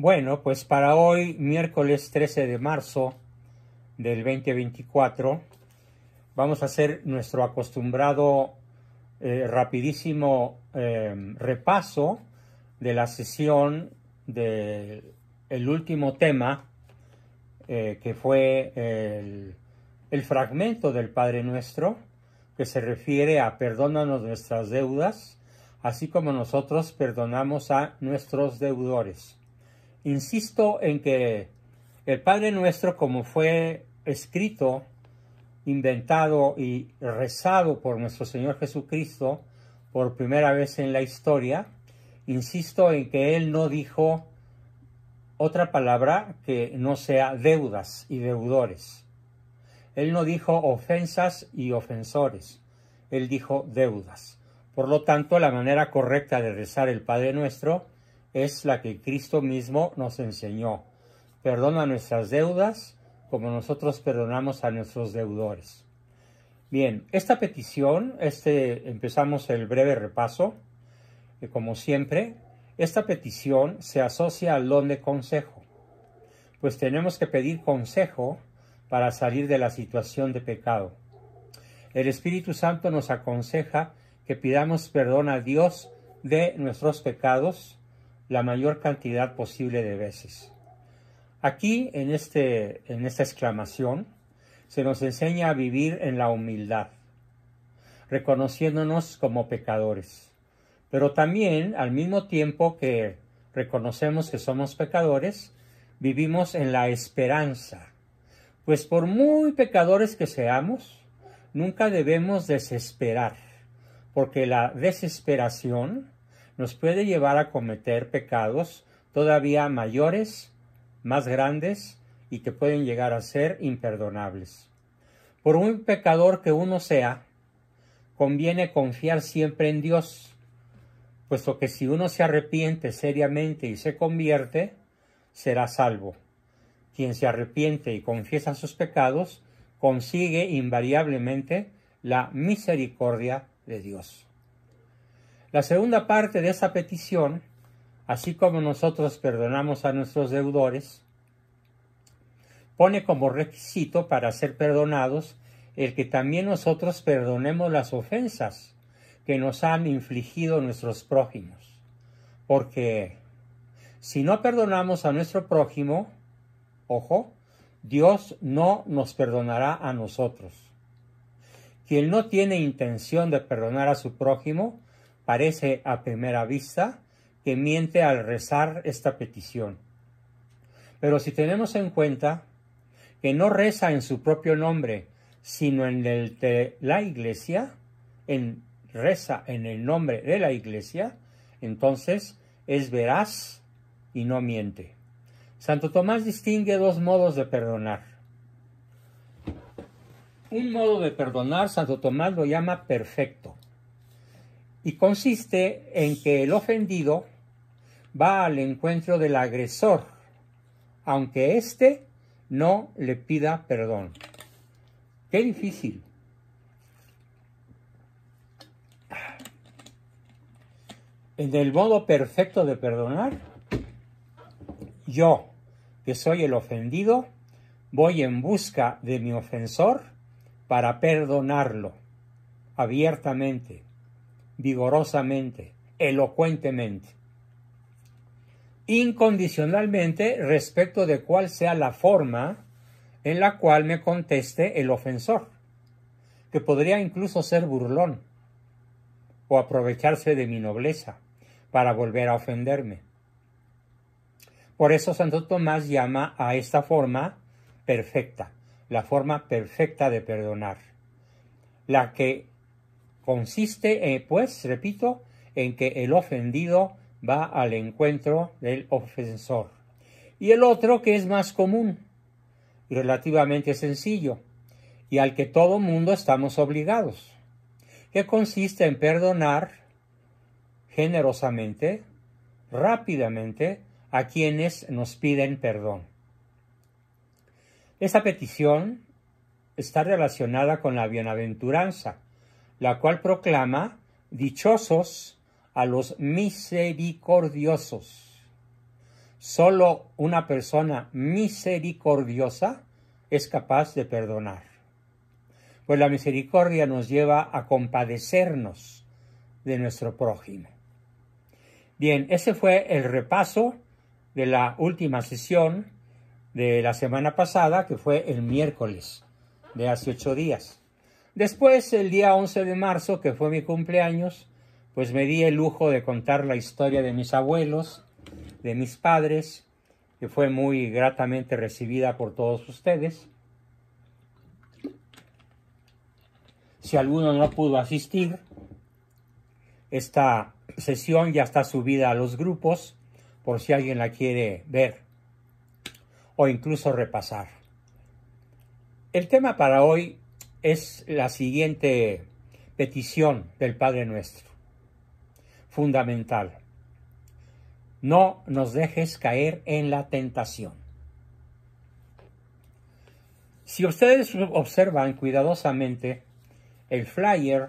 Bueno, pues para hoy, miércoles 13 de marzo del 2024, vamos a hacer nuestro acostumbrado rapidísimo repaso de la sesión del último tema, que fue el fragmento del Padre Nuestro, que se refiere a perdónanos nuestras deudas, así como nosotros perdonamos a nuestros deudores. Insisto en que el Padre Nuestro, como fue escrito, inventado y rezado por nuestro Señor Jesucristo por primera vez en la historia, insisto en que Él no dijo otra palabra que no sea deudas y deudores. Él no dijo ofensas y ofensores. Él dijo deudas. Por lo tanto, la manera correcta de rezar el Padre Nuestro es la que Cristo mismo nos enseñó. Perdona nuestras deudas como nosotros perdonamos a nuestros deudores. Bien, esta petición, empezamos el breve repaso. Como siempre, esta petición se asocia al don de consejo, pues tenemos que pedir consejo para salir de la situación de pecado. El Espíritu Santo nos aconseja que pidamos perdón a Dios de nuestros pecados la mayor cantidad posible de veces. Aquí, en esta exclamación, se nos enseña a vivir en la humildad, reconociéndonos como pecadores. Pero también, al mismo tiempo que reconocemos que somos pecadores, vivimos en la esperanza. Pues por muy pecadores que seamos, nunca debemos desesperar, porque la desesperación nos puede llevar a cometer pecados todavía mayores, más grandes y que pueden llegar a ser imperdonables. Por muy pecador que uno sea, conviene confiar siempre en Dios, puesto que si uno se arrepiente seriamente y se convierte, será salvo. Quien se arrepiente y confiesa sus pecados, consigue invariablemente la misericordia de Dios. La segunda parte de esa petición, así como nosotros perdonamos a nuestros deudores, pone como requisito para ser perdonados el que también nosotros perdonemos las ofensas que nos han infligido nuestros prójimos. Porque si no perdonamos a nuestro prójimo, ojo, Dios no nos perdonará a nosotros. Quien no tiene intención de perdonar a su prójimo, parece a primera vista que miente al rezar esta petición. Pero si tenemos en cuenta que no reza en su propio nombre, sino en el de la Iglesia, reza en el nombre de la Iglesia, entonces es veraz y no miente. Santo Tomás distingue dos modos de perdonar. Un modo de perdonar, Santo Tomás lo llama perfecto, y consiste en que el ofendido va al encuentro del agresor, aunque éste no le pida perdón. ¡Qué difícil! En el modo perfecto de perdonar, yo, que soy el ofendido, voy en busca de mi ofensor para perdonarlo abiertamente, vigorosamente, elocuentemente, incondicionalmente respecto de cuál sea la forma en la cual me conteste el ofensor, que podría incluso ser burlón o aprovecharse de mi nobleza para volver a ofenderme. Por eso Santo Tomás llama a esta forma perfecta, la forma perfecta de perdonar, la que consiste, pues, repito, en que el ofendido va al encuentro del ofensor. Y el otro, que es más común y relativamente sencillo, y al que todo mundo estamos obligados, que consiste en perdonar generosamente, rápidamente, a quienes nos piden perdón. Esa petición está relacionada con la bienaventuranza, la cual proclama dichosos a los misericordiosos. Solo una persona misericordiosa es capaz de perdonar. Pues la misericordia nos lleva a compadecernos de nuestro prójimo. Bien, ese fue el repaso de la última sesión de la semana pasada, que fue el miércoles de hace 8 días. Después, el día 11 de marzo, que fue mi cumpleaños, pues me di el lujo de contar la historia de mis abuelos, de mis padres, que fue muy gratamente recibida por todos ustedes. Si alguno no pudo asistir, esta sesión ya está subida a los grupos, por si alguien la quiere ver o incluso repasar. El tema para hoy es la siguiente petición del Padre Nuestro, fundamental. No nos dejes caer en la tentación. Si ustedes observan cuidadosamente el flyer,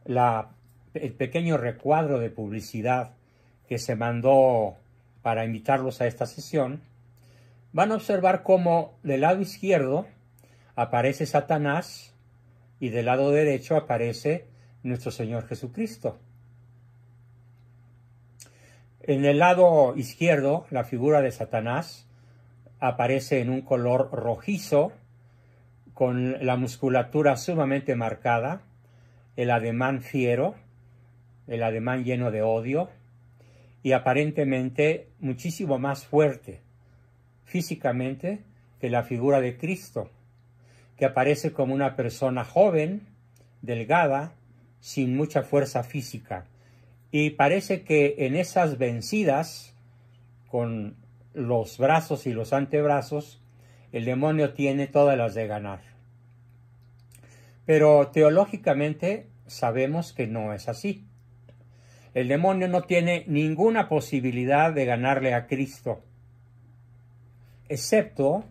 el pequeño recuadro de publicidad que se mandó para invitarlos a esta sesión, van a observar cómo del lado izquierdo aparece Satanás y del lado derecho aparece nuestro Señor Jesucristo. En el lado izquierdo, la figura de Satanás aparece en un color rojizo, con la musculatura sumamente marcada, el ademán fiero, el ademán lleno de odio y aparentemente muchísimo más fuerte físicamente que la figura de Cristo, que aparece como una persona joven, delgada, sin mucha fuerza física. Y parece que en esas vencidas, con los brazos y los antebrazos, el demonio tiene todas las de ganar. Pero teológicamente sabemos que no es así. El demonio no tiene ninguna posibilidad de ganarle a Cristo, excepto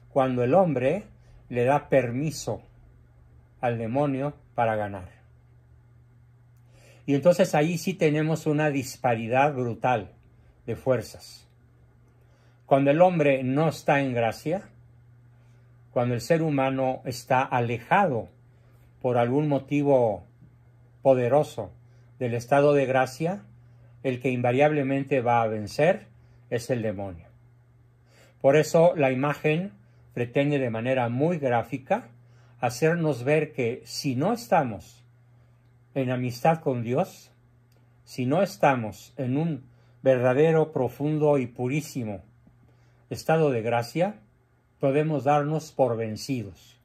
cuando el hombre le da permiso al demonio para ganar. Y entonces ahí sí tenemos una disparidad brutal de fuerzas. Cuando el hombre no está en gracia, cuando el ser humano está alejado por algún motivo poderoso del estado de gracia, el que invariablemente va a vencer es el demonio. Por eso la imagen pretende de manera muy gráfica hacernos ver que si no estamos en amistad con Dios, si no estamos en un verdadero, profundo y purísimo estado de gracia, podemos darnos por vencidos.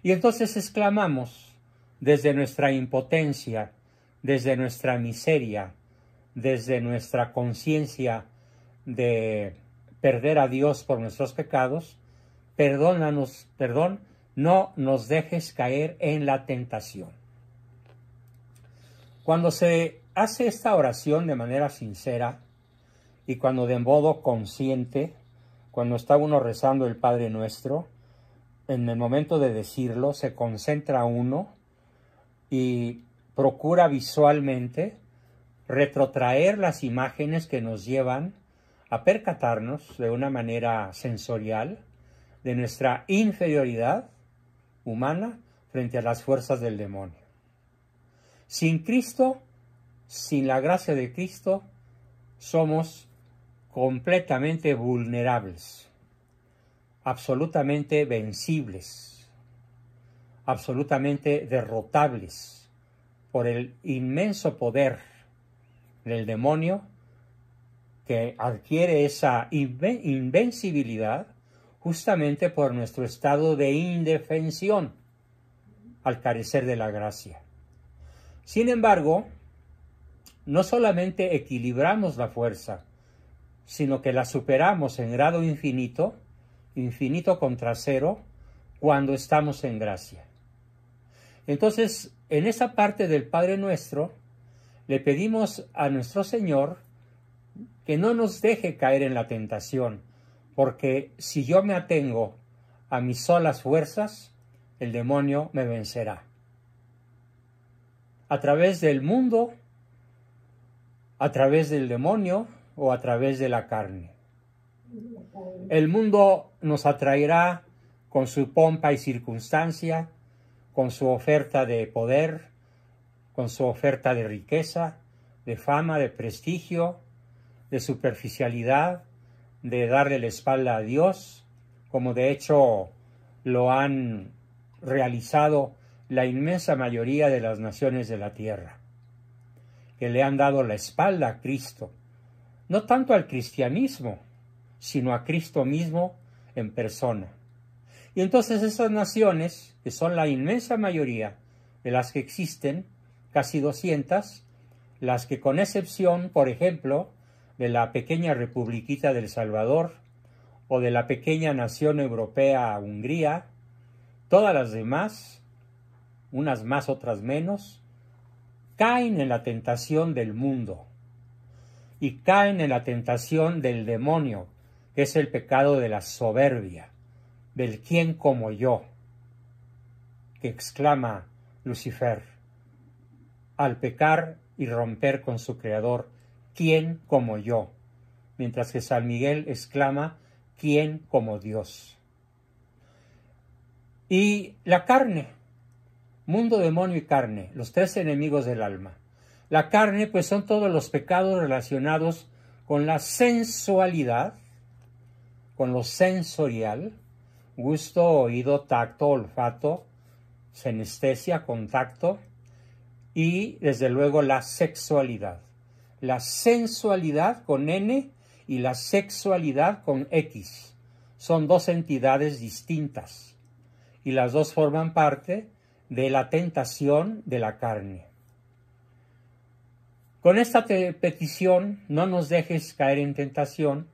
Y entonces exclamamos desde nuestra impotencia, desde nuestra miseria, desde nuestra conciencia de perder a Dios por nuestros pecados, perdónanos, no nos dejes caer en la tentación. Cuando se hace esta oración de manera sincera y cuando de modo consciente, cuando está uno rezando el Padre Nuestro, en el momento de decirlo se concentra uno y procura visualmente retrotraer las imágenes que nos llevan a percatarnos de una manera sensorial de nuestra inferioridad humana frente a las fuerzas del demonio. Sin Cristo, sin la gracia de Cristo, somos completamente vulnerables, absolutamente vencibles, absolutamente derrotables por el inmenso poder del demonio, que adquiere esa invencibilidad justamente por nuestro estado de indefensión al carecer de la gracia. Sin embargo, no solamente equilibramos la fuerza, sino que la superamos en grado infinito, infinito contra cero, cuando estamos en gracia. Entonces, en esa parte del Padre Nuestro, le pedimos a nuestro Señor que no nos deje caer en la tentación, porque si yo me atengo a mis solas fuerzas, el demonio me vencerá. A través del mundo, a través del demonio, o a través de la carne. El mundo nos atraerá con su pompa y circunstancia, con su oferta de poder, con su oferta de riqueza, de fama, de prestigio, de superficialidad, de darle la espalda a Dios, como de hecho lo han realizado la inmensa mayoría de las naciones de la tierra, que le han dado la espalda a Cristo, no tanto al cristianismo, sino a Cristo mismo en persona. Y entonces esas naciones, que son la inmensa mayoría de las que existen, casi 200, las que con excepción, por ejemplo, de la pequeña republiquita del Salvador o de la pequeña nación europea Hungría, todas las demás, unas más, otras menos, caen en la tentación del mundo y caen en la tentación del demonio, que es el pecado de la soberbia, del quién como yo, que exclama Lucifer al pecar y romper con su creador, ¿quién como yo? Mientras que San Miguel exclama, ¿quién como Dios? Y la carne, mundo, demonio y carne, los tres enemigos del alma. La carne, pues son todos los pecados relacionados con la sensualidad, con lo sensorial, gusto, oído, tacto, olfato, senestesia, contacto, y desde luego la sexualidad. La sensualidad con N y la sexualidad con X. Son dos entidades distintas y las dos forman parte de la tentación de la carne. Con esta petición, no nos dejes caer en tentación,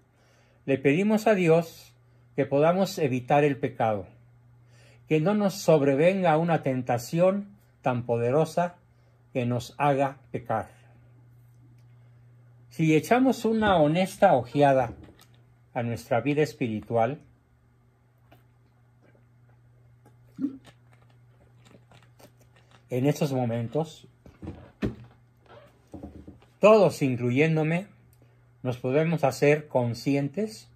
le pedimos a Dios que podamos evitar el pecado, que no nos sobrevenga una tentación tan poderosa que nos haga pecar. Si echamos una honesta ojeada a nuestra vida espiritual, en estos momentos, todos incluyéndome, nos podemos hacer conscientes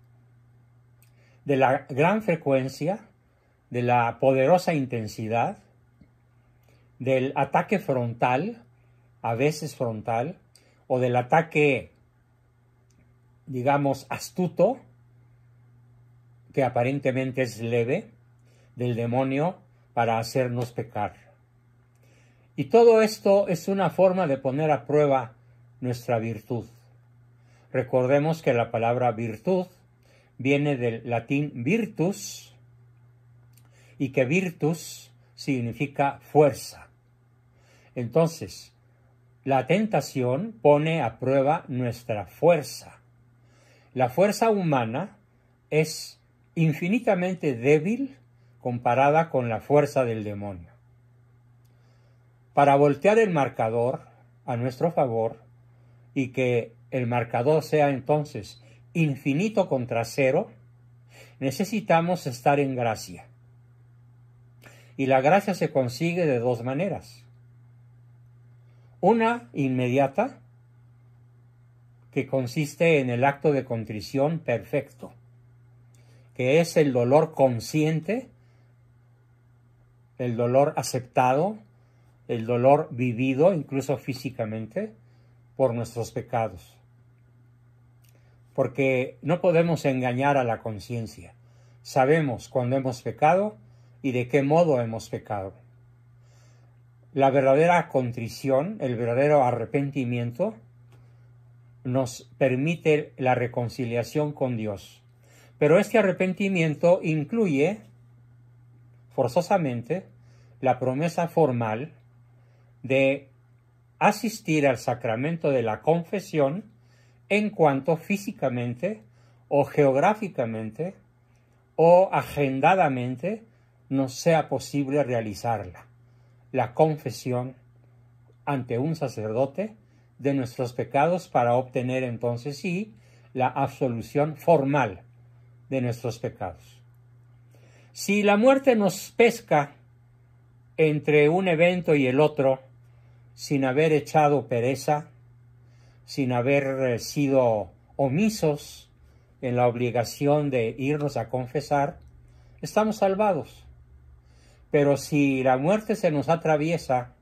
de la gran frecuencia, de la poderosa intensidad, del ataque frontal, a veces frontal, o del ataque, digamos, astuto, que aparentemente es leve, del demonio para hacernos pecar. Y todo esto es una forma de poner a prueba nuestra virtud. Recordemos que la palabra virtud viene del latín virtus y que virtus significa fuerza. Entonces, la tentación pone a prueba nuestra fuerza. La fuerza humana es infinitamente débil comparada con la fuerza del demonio. Para voltear el marcador a nuestro favor y que el marcador sea entonces infinito contra cero, necesitamos estar en gracia. Y la gracia se consigue de dos maneras. Una inmediata, que consiste en el acto de contrición perfecto, que es el dolor consciente, el dolor aceptado, el dolor vivido, incluso físicamente, por nuestros pecados. Porque no podemos engañar a la conciencia. Sabemos cuándo hemos pecado y de qué modo hemos pecado. La verdadera contrición, el verdadero arrepentimiento, nos permite la reconciliación con Dios. Pero este arrepentimiento incluye, forzosamente, la promesa formal de asistir al sacramento de la confesión en cuanto físicamente o geográficamente o agendadamente nos sea posible realizarla. La confesión ante un sacerdote de nuestros pecados para obtener entonces sí la absolución formal de nuestros pecados. Si la muerte nos pesca entre un evento y el otro, sin haber echado pereza, sin haber sido omisos en la obligación de irnos a confesar, estamos salvados. Pero si la muerte se nos atraviesa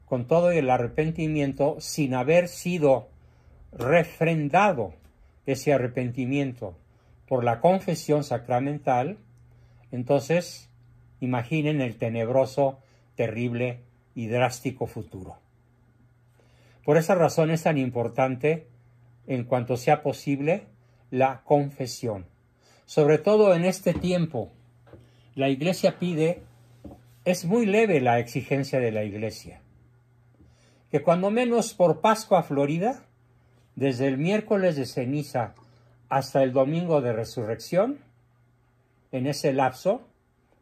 con todo el arrepentimiento, sin haber sido refrendado ese arrepentimiento por la confesión sacramental, entonces imaginen el tenebroso, terrible y drástico futuro. Por esa razón es tan importante, en cuanto sea posible, la confesión. Sobre todo en este tiempo, la Iglesia pide, es muy leve la exigencia de la Iglesia, que cuando menos por Pascua Florida, desde el miércoles de ceniza hasta el domingo de resurrección, en ese lapso,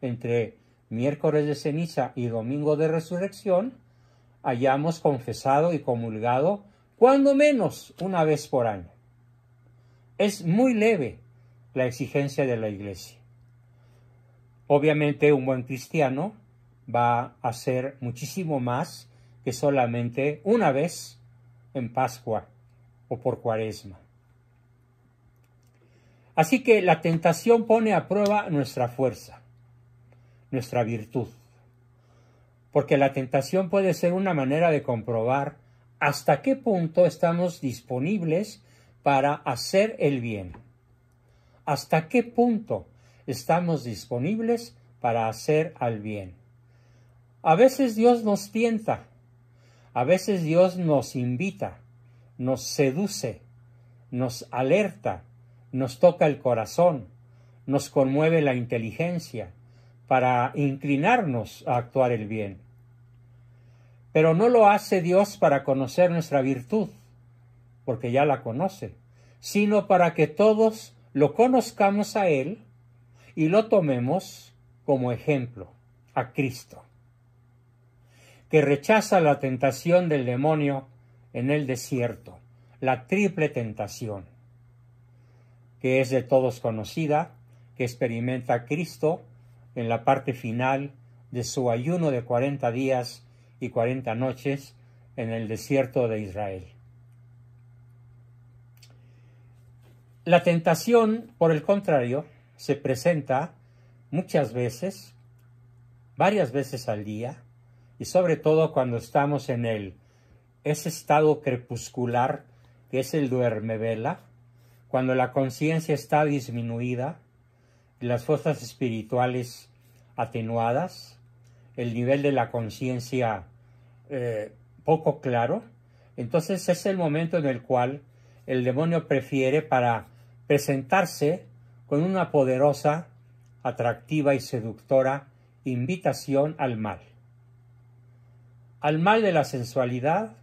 entre miércoles de ceniza y domingo de resurrección, hayamos confesado y comulgado cuando menos una vez por año. Es muy leve la exigencia de la Iglesia. Obviamente un buen cristiano va a hacer muchísimo más que solamente una vez en Pascua o por Cuaresma. Así que la tentación pone a prueba nuestra fuerza, nuestra virtud, porque la tentación puede ser una manera de comprobar hasta qué punto estamos disponibles para hacer el bien, hasta qué punto estamos disponibles para hacer al bien. A veces Dios nos tienta, a veces Dios nos invita, nos seduce, nos alerta, nos toca el corazón, nos conmueve la inteligencia para inclinarnos a actuar el bien. Pero no lo hace Dios para conocer nuestra virtud, porque ya la conoce, sino para que todos lo conozcamos a Él y lo tomemos como ejemplo, a Cristo, que rechaza la tentación del demonio en el desierto, la triple tentación, que es de todos conocida, que experimenta Cristo en la parte final de su ayuno de 40 días y 40 noches en el desierto de Israel. La tentación, por el contrario, se presenta muchas veces, varias veces al día, y sobre todo cuando estamos en ese estado crepuscular que es el duermevela, cuando la conciencia está disminuida, las fuerzas espirituales atenuadas, el nivel de la conciencia poco claro, entonces es el momento en el cual el demonio prefiere para presentarse con una poderosa, atractiva y seductora invitación al mal de la sensualidad,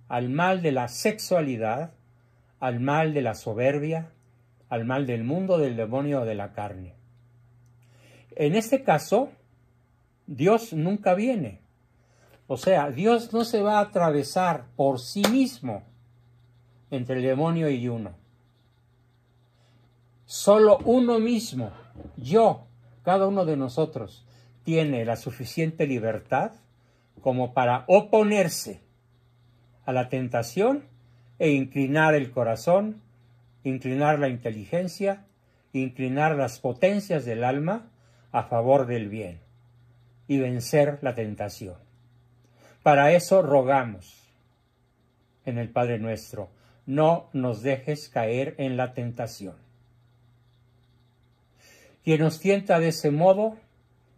al mal de la sexualidad, al mal de la soberbia, al mal del mundo, del demonio o de la carne. En este caso, Dios nunca viene. O sea, Dios no se va a atravesar por sí mismo entre el demonio y uno. Solo uno mismo, yo, cada uno de nosotros, tiene la suficiente libertad como para oponerse a la tentación e inclinar el corazón, inclinar la inteligencia, inclinar las potencias del alma a favor del bien y vencer la tentación. Para eso rogamos en el Padre Nuestro, no nos dejes caer en la tentación. Quien nos tienta de ese modo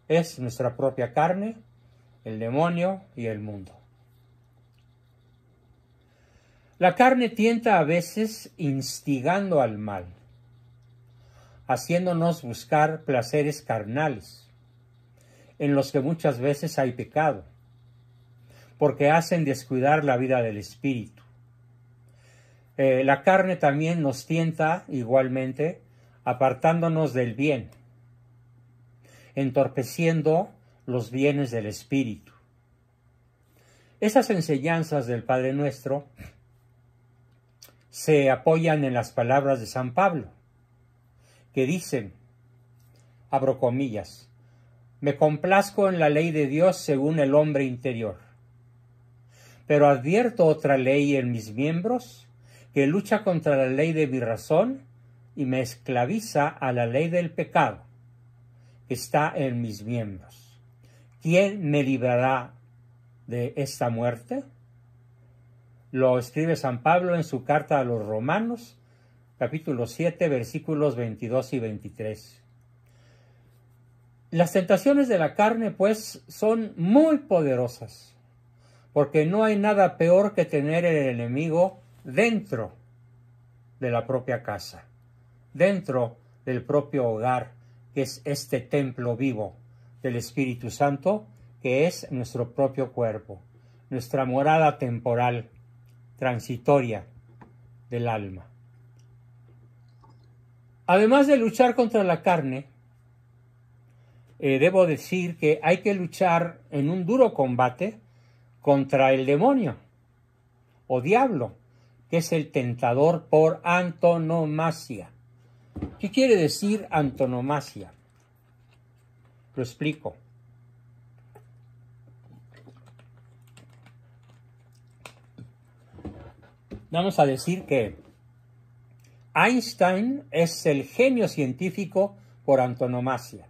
es nuestra propia carne, el demonio y el mundo. La carne tienta a veces instigando al mal, haciéndonos buscar placeres carnales, en los que muchas veces hay pecado, porque hacen descuidar la vida del espíritu. La carne también nos tienta igualmente, apartándonos del bien, entorpeciendo los bienes del espíritu. Esas enseñanzas del Padre Nuestro se apoyan en las palabras de San Pablo, que dicen, abro comillas, me complazco en la ley de Dios según el hombre interior, pero advierto otra ley en mis miembros que lucha contra la ley de mi razón y me esclaviza a la ley del pecado que está en mis miembros. ¿Quién me librará de esta muerte? Lo escribe San Pablo en su carta a los Romanos, capítulo 7, versículos 22 y 23. Las tentaciones de la carne, pues, son muy poderosas, porque no hay nada peor que tener el enemigo dentro de la propia casa, dentro del propio hogar, que es este templo vivo del Espíritu Santo, que es nuestro propio cuerpo, nuestra morada temporal, transitoria del alma. Además de luchar contra la carne, debo decir que hay que luchar en un duro combate contra el demonio o diablo, que es el tentador por antonomasia. ¿Qué quiere decir antonomasia? Lo explico. Vamos a decir que Einstein es el genio científico por antonomasia.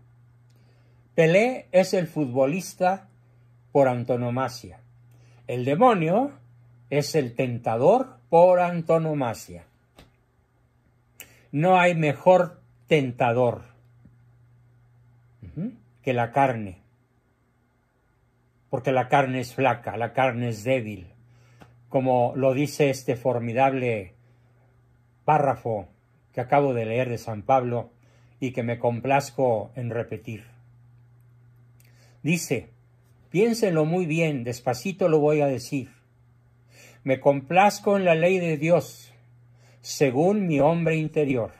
Pelé es el futbolista por antonomasia. El demonio es el tentador por antonomasia. No hay mejor tentador que la carne, porque la carne es flaca, la carne es débil, como lo dice este formidable párrafo que acabo de leer de San Pablo y que me complazco en repetir. Dice, piénsenlo muy bien, despacito lo voy a decir. Me complazco en la ley de Dios, según mi hombre interior,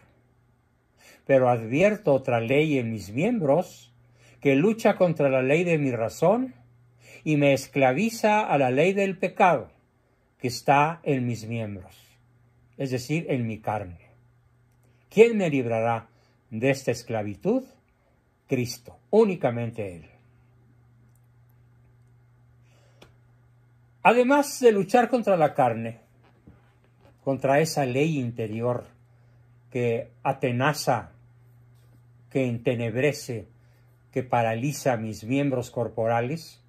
pero advierto otra ley en mis miembros que lucha contra la ley de mi razón y me esclaviza a la ley del pecado que está en mis miembros, es decir, en mi carne. ¿Quién me librará de esta esclavitud? Cristo, únicamente Él. Además de luchar contra la carne, contra esa ley interior que atenaza, que entenebrece, que paraliza mis miembros corporales,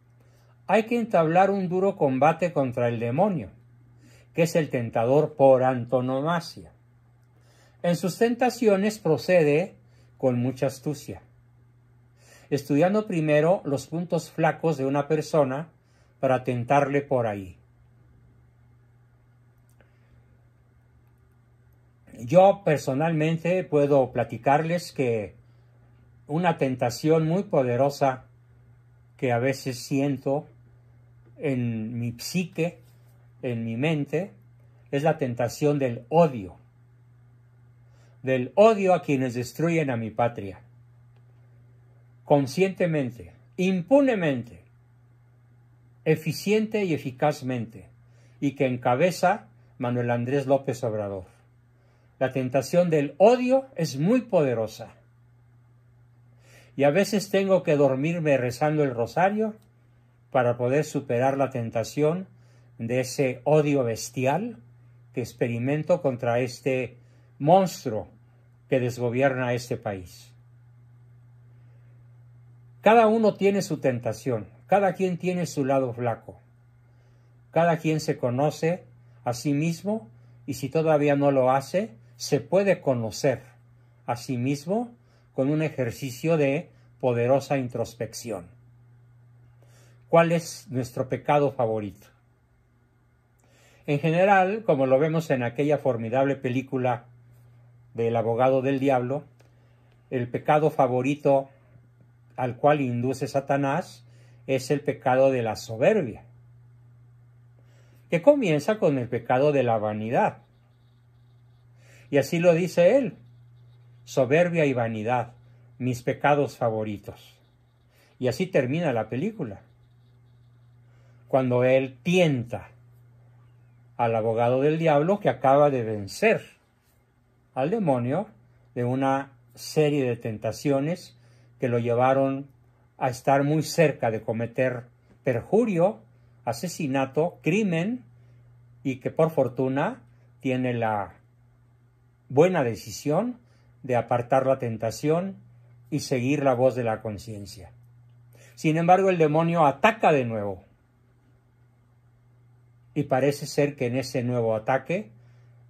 hay que entablar un duro combate contra el demonio, que es el tentador por antonomasia. En sus tentaciones procede con mucha astucia, estudiando primero los puntos flacos de una persona para tentarle por ahí. Yo personalmente puedo platicarles que una tentación muy poderosa que a veces siento en mi psique, en mi mente, es la tentación del odio a quienes destruyen a mi patria, conscientemente, impunemente, eficiente y eficazmente, y que encabeza Manuel Andrés López Obrador. La tentación del odio es muy poderosa. Y a veces tengo que dormirme rezando el rosario para poder superar la tentación de ese odio bestial que experimento contra este monstruo que desgobierna este país. Cada uno tiene su tentación, cada quien tiene su lado flaco, cada quien se conoce a sí mismo y si todavía no lo hace, se puede conocer a sí mismo con un ejercicio de poderosa introspección. ¿Cuál es nuestro pecado favorito? En general, como lo vemos en aquella formidable película del abogado del diablo, el pecado favorito al cual induce Satanás es el pecado de la soberbia, que comienza con el pecado de la vanidad. Y así lo dice él, soberbia y vanidad, mis pecados favoritos. Y así termina la película, cuando él tienta al abogado del diablo que acaba de vencer al demonio de una serie de tentaciones que lo llevaron a estar muy cerca de cometer perjurio, asesinato, crimen, y que por fortuna tiene la buena decisión de apartar la tentación y seguir la voz de la conciencia. Sin embargo, el demonio ataca de nuevo. Y parece ser que en ese nuevo ataque,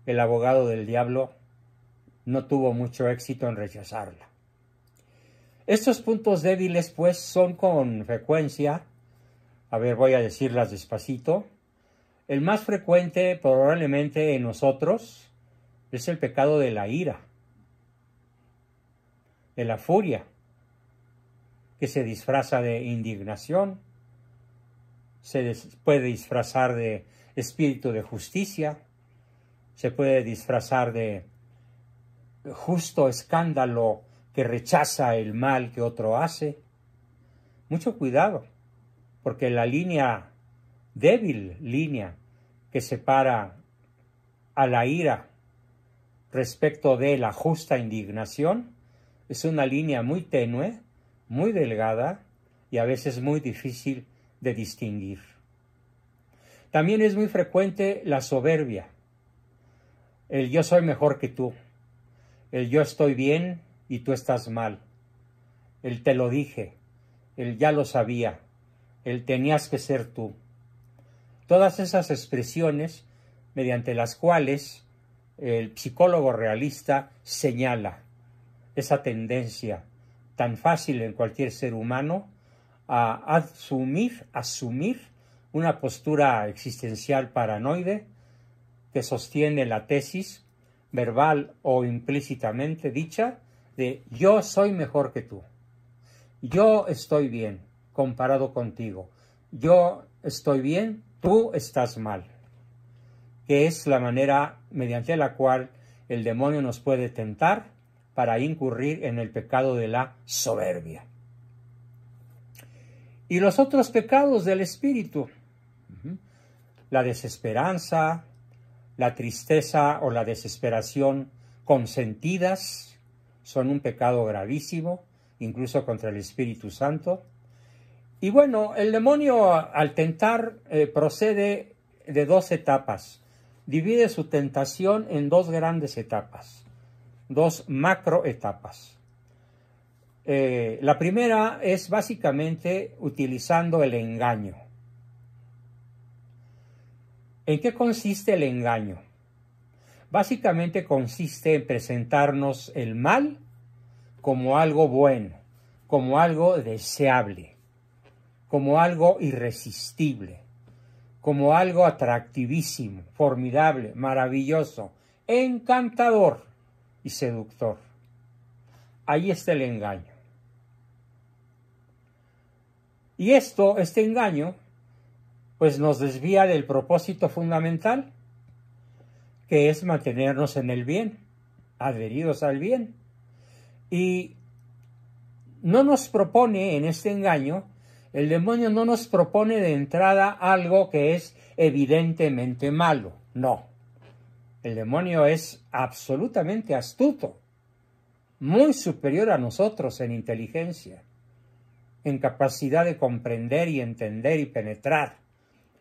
el abogado del diablo no tuvo mucho éxito en rechazarla. Estos puntos débiles, pues, son con frecuencia, voy a decirlas despacito, el más frecuente probablemente en nosotros es el pecado de la ira, de la furia, que se disfraza de indignación, puede disfrazar de espíritu de justicia, se puede disfrazar de justo escándalo que rechaza el mal que otro hace. Mucho cuidado, porque la débil línea que separa a la ira respecto de la justa indignación es una línea muy tenue, muy delgada y a veces muy difícil de distinguir. También es muy frecuente la soberbia, el yo soy mejor que tú, el yo estoy bien y tú estás mal, el te lo dije, el ya lo sabía, el tenías que ser tú. Todas esas expresiones mediante las cuales el psicólogo realista señala esa tendencia tan fácil en cualquier ser humano a asumir una postura existencial paranoide que sostiene la tesis, verbal o implícitamente dicha, de yo soy mejor que tú, yo estoy bien comparado contigo, yo estoy bien, tú estás mal, que es la manera mediante la cual el demonio nos puede tentar para incurrir en el pecado de la soberbia. Y los otros pecados del espíritu, la desesperanza, la tristeza o la desesperación consentidas, son un pecado gravísimo, incluso contra el Espíritu Santo. Y bueno, el demonio al tentar procede de dos etapas. Divide su tentación en dos grandes etapas, dos macroetapas. La primera es básicamente utilizando el engaño. ¿En qué consiste el engaño? Básicamente consiste en presentarnos el mal como algo bueno, como algo deseable, como algo irresistible, como algo atractivísimo, formidable, maravilloso, encantador y seductor. Ahí está el engaño. Y este engaño, pues nos desvía del propósito fundamental, que es mantenernos en el bien, adheridos al bien. Y no nos propone en este engaño, el demonio no nos propone de entrada algo que es evidentemente malo, no. El demonio es absolutamente astuto, muy superior a nosotros en inteligencia, en capacidad de comprender y entender y penetrar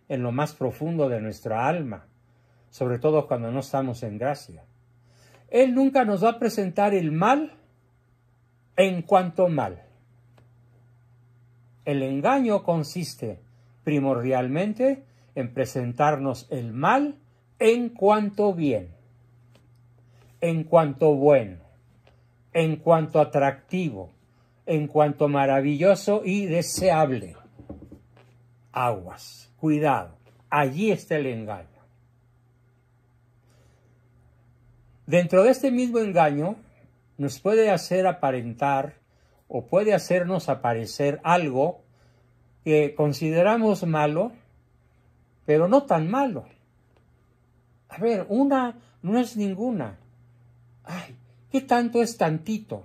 en lo más profundo de nuestra alma, sobre todo cuando no estamos en gracia. Él nunca nos va a presentar el mal en cuanto mal. El engaño consiste primordialmente en presentarnos el mal en cuanto bien, en cuanto bueno, en cuanto atractivo, en cuanto maravilloso y deseable. Aguas, cuidado, allí está el engaño. Dentro de este mismo engaño nos puede hacer aparentar o puede hacernos aparecer algo que consideramos malo, pero no tan malo. A ver, una no es ninguna. Ay, ¿qué tanto es tantito?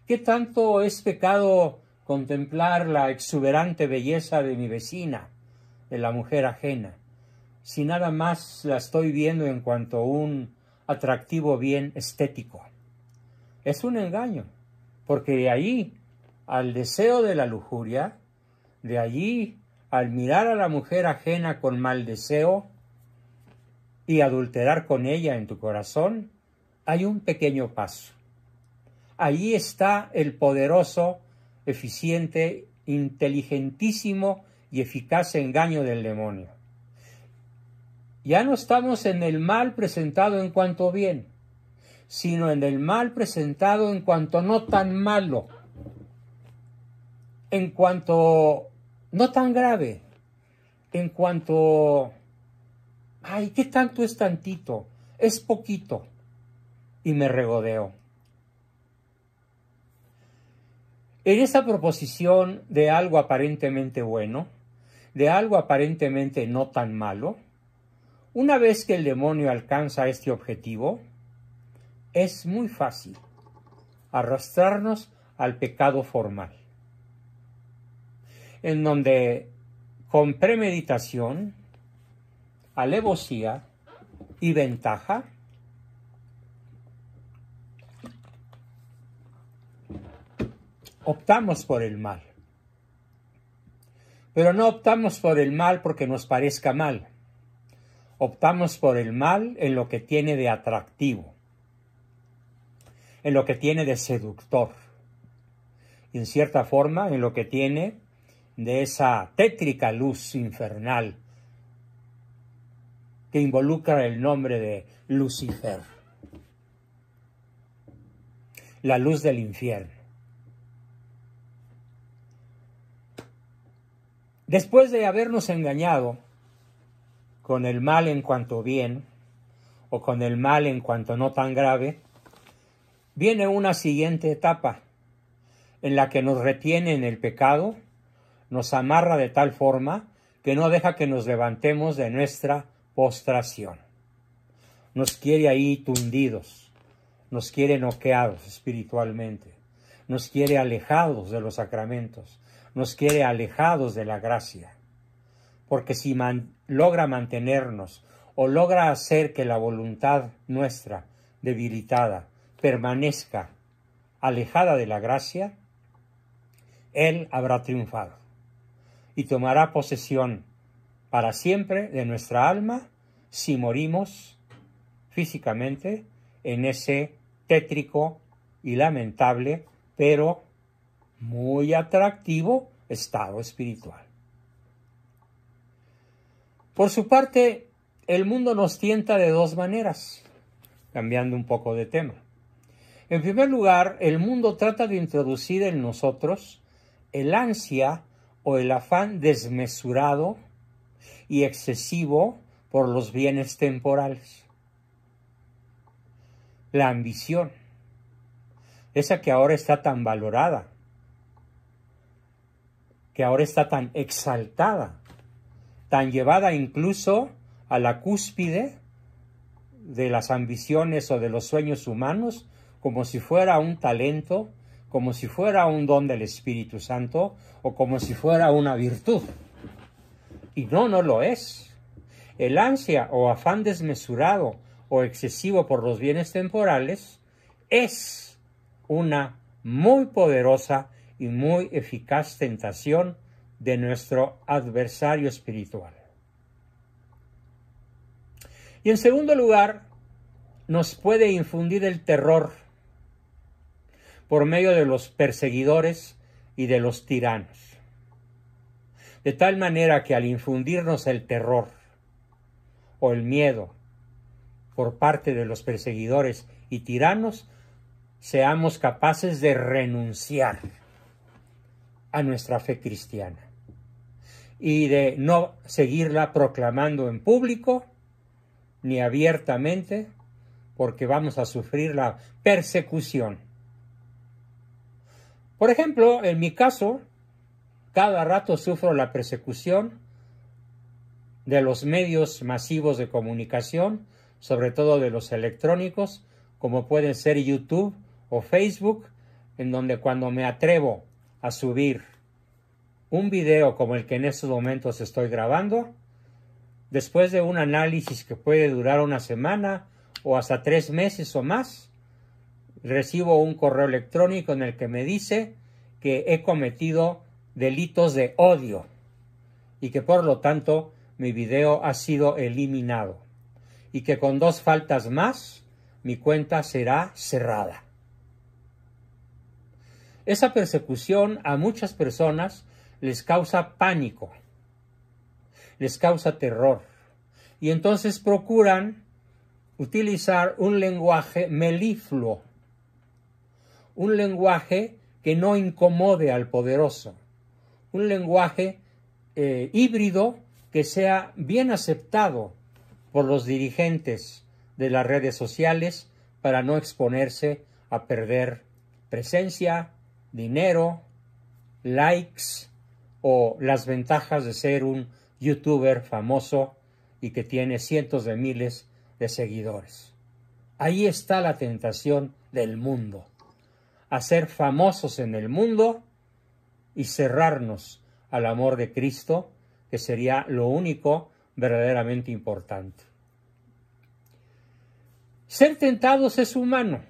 ¿Qué tanto es pecado contemplar la exuberante belleza de mi vecina, de la mujer ajena, si nada más la estoy viendo en cuanto a un atractivo bien estético? Es un engaño, porque de ahí al deseo de la lujuria, de allí al mirar a la mujer ajena con mal deseo, y adulterar con ella en tu corazón, hay un pequeño paso. Allí está el poderoso, eficiente, inteligentísimo y eficaz engaño del demonio. Ya no estamos en el mal presentado en cuanto bien, sino en el mal presentado en cuanto no tan malo, en cuanto no tan grave, en cuanto, ay, ¿qué tanto es tantito? Es poquito, y me regodeo. En esa proposición de algo aparentemente bueno, de algo aparentemente no tan malo, una vez que el demonio alcanza este objetivo, es muy fácil arrastrarnos al pecado formal, en donde con premeditación, alevosía y ventaja, optamos por el mal. Pero no optamos por el mal porque nos parezca mal. Optamos por el mal en lo que tiene de atractivo, en lo que tiene de seductor, y en cierta forma en lo que tiene de esa tétrica luz infernal que involucra el nombre de Lucifer, la luz del infierno. Después de habernos engañado con el mal en cuanto bien, o con el mal en cuanto no tan grave, viene una siguiente etapa en la que nos retiene en el pecado, nos amarra de tal forma que no deja que nos levantemos de nuestra postración. Nos quiere ahí tundidos, nos quiere noqueados espiritualmente, nos quiere alejados de los sacramentos, nos quiere alejados de la gracia. Porque si logra mantenernos o logra hacer que la voluntad nuestra, debilitada, permanezca alejada de la gracia, Él habrá triunfado y tomará posesión para siempre de nuestra alma si morimos físicamente en ese tétrico y lamentable, pero muy atractivo estado espiritual. Por su parte, el mundo nos tienta de dos maneras, cambiando un poco de tema. En primer lugar, el mundo trata de introducir en nosotros el ansia o el afán desmesurado y excesivo por los bienes temporales. La ambición, esa que ahora está tan valorada, que ahora está tan exaltada, tan llevada incluso a la cúspide de las ambiciones o de los sueños humanos, como si fuera un talento, como si fuera un don del Espíritu Santo o como si fuera una virtud. Y no lo es. El ansia o afán desmesurado o excesivo por los bienes temporales es una muy poderosa y muy eficaz tentación de nuestro adversario espiritual. Y en segundo lugar, nos puede infundir el terror por medio de los perseguidores y de los tiranos. De tal manera que al infundirnos el terror o el miedo por parte de los perseguidores y tiranos, seamos capaces de renunciar a nuestra fe cristiana y de no seguirla proclamando en público ni abiertamente, porque vamos a sufrir la persecución. Por ejemplo, en mi caso, cada rato sufro la persecución de los medios masivos de comunicación, sobre todo de los electrónicos, como pueden ser YouTube o Facebook, en donde cuando me atrevo a subir un video como el que en estos momentos estoy grabando, después de un análisis que puede durar una semana o hasta 3 meses o más, recibo un correo electrónico en el que me dice que he cometido delitos de odio y que por lo tanto mi video ha sido eliminado. y que con 2 faltas más mi cuenta será cerrada. Esa persecución a muchas personas les causa pánico, les causa terror, y entonces procuran utilizar un lenguaje melifluo, un lenguaje que no incomode al poderoso, un lenguaje híbrido que sea bien aceptado por los dirigentes de las redes sociales para no exponerse a perder presencia, dinero, likes o las ventajas de ser un youtuber famoso y que tiene cientos de miles de seguidores. Ahí está la tentación del mundo, a ser famosos en el mundo y cerrarnos al amor de Cristo, que sería lo único verdaderamente importante. Ser tentados es humano,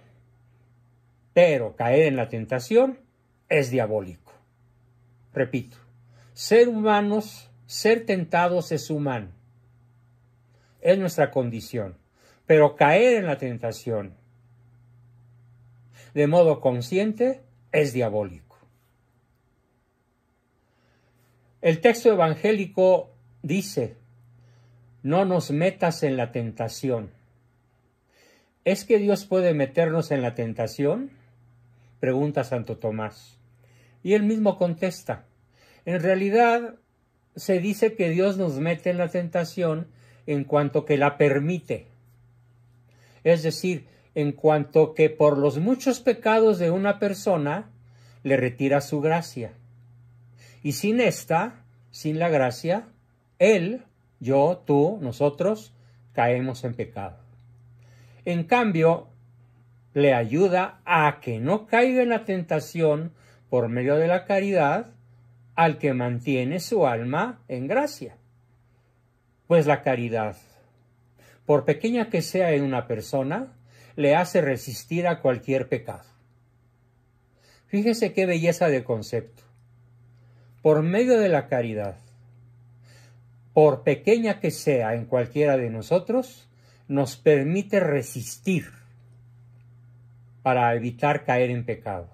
pero caer en la tentación es diabólico. Repito, ser humanos, ser tentados es humano, es nuestra condición, pero caer en la tentación de modo consciente es diabólico. El texto evangélico dice: no nos metas en la tentación. ¿Es que Dios puede meternos en la tentación?, pregunta Santo Tomás. Y él mismo contesta: en realidad se dice que Dios nos mete en la tentación en cuanto que la permite. Es decir, en cuanto que por los muchos pecados de una persona le retira su gracia. Y sin esta, sin la gracia, él, yo, tú, nosotros, caemos en pecado. En cambio, le ayuda a que no caiga en la tentación por medio de la caridad al que mantiene su alma en gracia. Pues la caridad, por pequeña que sea en una persona, le hace resistir a cualquier pecado. Fíjese qué belleza de concepto. Por medio de la caridad, por pequeña que sea en cualquiera de nosotros, nos permite resistir para evitar caer en pecado.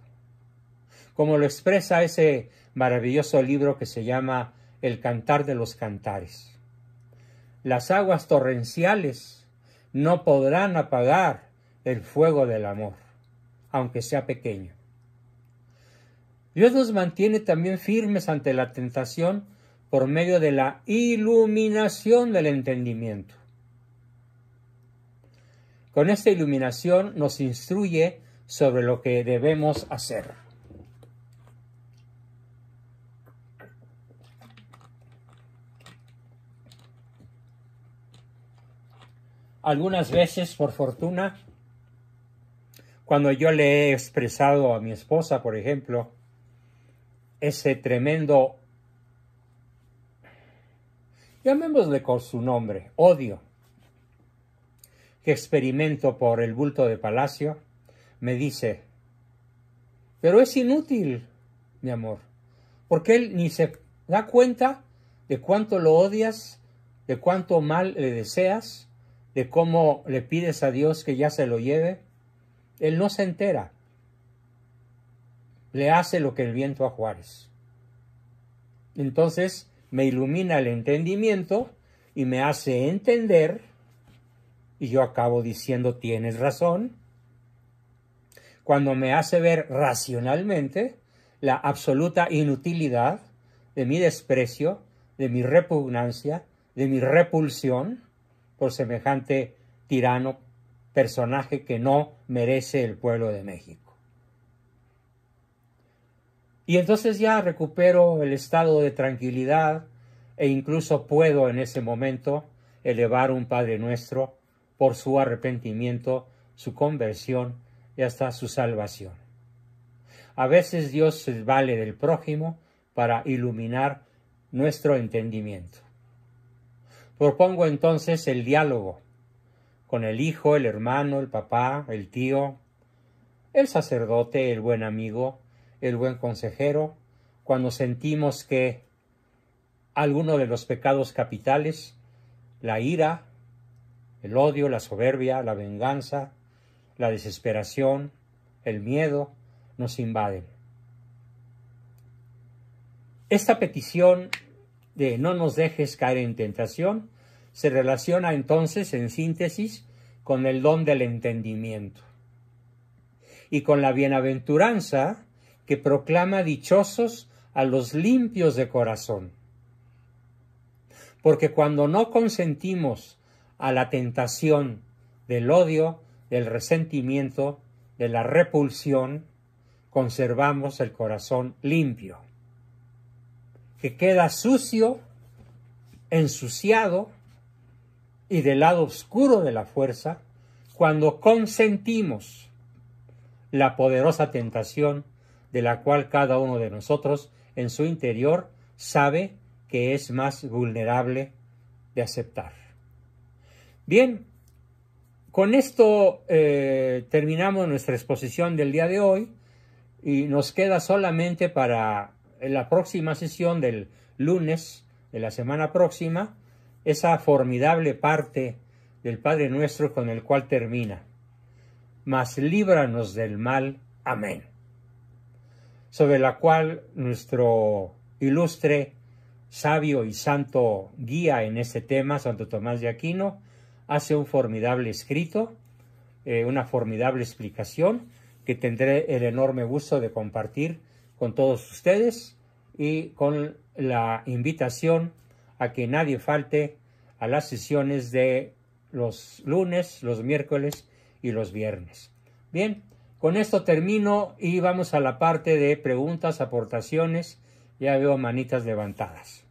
Como lo expresa ese maravilloso libro que se llama El Cantar de los Cantares. Las aguas torrenciales no podrán apagar el fuego del amor, aunque sea pequeño. Dios nos mantiene también firmes ante la tentación por medio de la iluminación del entendimiento. Con esta iluminación nos instruye sobre lo que debemos hacer. Algunas veces, por fortuna, cuando yo le he expresado a mi esposa, por ejemplo, ese tremendo, llamémosle con su nombre, odio que experimento por el bulto de palacio, me dice: pero es inútil, mi amor, porque él ni se da cuenta de cuánto lo odias, de cuánto mal le deseas, de cómo le pides a Dios que ya se lo lleve. Él no se entera. Le hace lo que el viento a Juárez. Entonces me ilumina el entendimiento y me hace entender, y yo acabo diciendo: tienes razón, cuando me hace ver racionalmente la absoluta inutilidad de mi desprecio, de mi repugnancia, de mi repulsión por semejante tirano, personaje que no merece el pueblo de México. Y entonces ya recupero el estado de tranquilidad e incluso puedo en ese momento elevar un Padre Nuestro por su arrepentimiento, su conversión y hasta su salvación. A veces Dios se vale del prójimo para iluminar nuestro entendimiento. Propongo entonces el diálogo con el hijo, el hermano, el papá, el tío, el sacerdote, el buen amigo, el buen consejero, cuando sentimos que alguno de los pecados capitales, la ira, El odio, la soberbia, la venganza, la desesperación, el miedo nos invaden. Esta petición de no nos dejes caer en tentación se relaciona entonces, en síntesis, con el don del entendimiento y con la bienaventuranza que proclama dichosos a los limpios de corazón. Porque cuando no consentimos a la tentación del odio, del resentimiento, de la repulsión, conservamos el corazón limpio, que queda sucio, ensuciado y del lado oscuro de la fuerza cuando consentimos la poderosa tentación de la cual cada uno de nosotros en su interior sabe que es más vulnerable de aceptar. Bien, con esto terminamos nuestra exposición del día de hoy y nos queda solamente para la próxima sesión del lunes de la semana próxima esa formidable parte del Padre Nuestro con el cual termina: mas líbranos del mal. Amén. Sobre la cual nuestro ilustre, sabio y santo guía en este tema, Santo Tomás de Aquino, hace un formidable escrito, una formidable explicación que tendré el enorme gusto de compartir con todos ustedes y con la invitación a que nadie falte a las sesiones de los lunes, los miércoles y los viernes. Bien, con esto termino y vamos a la parte de preguntas, aportaciones. Ya veo manitas levantadas.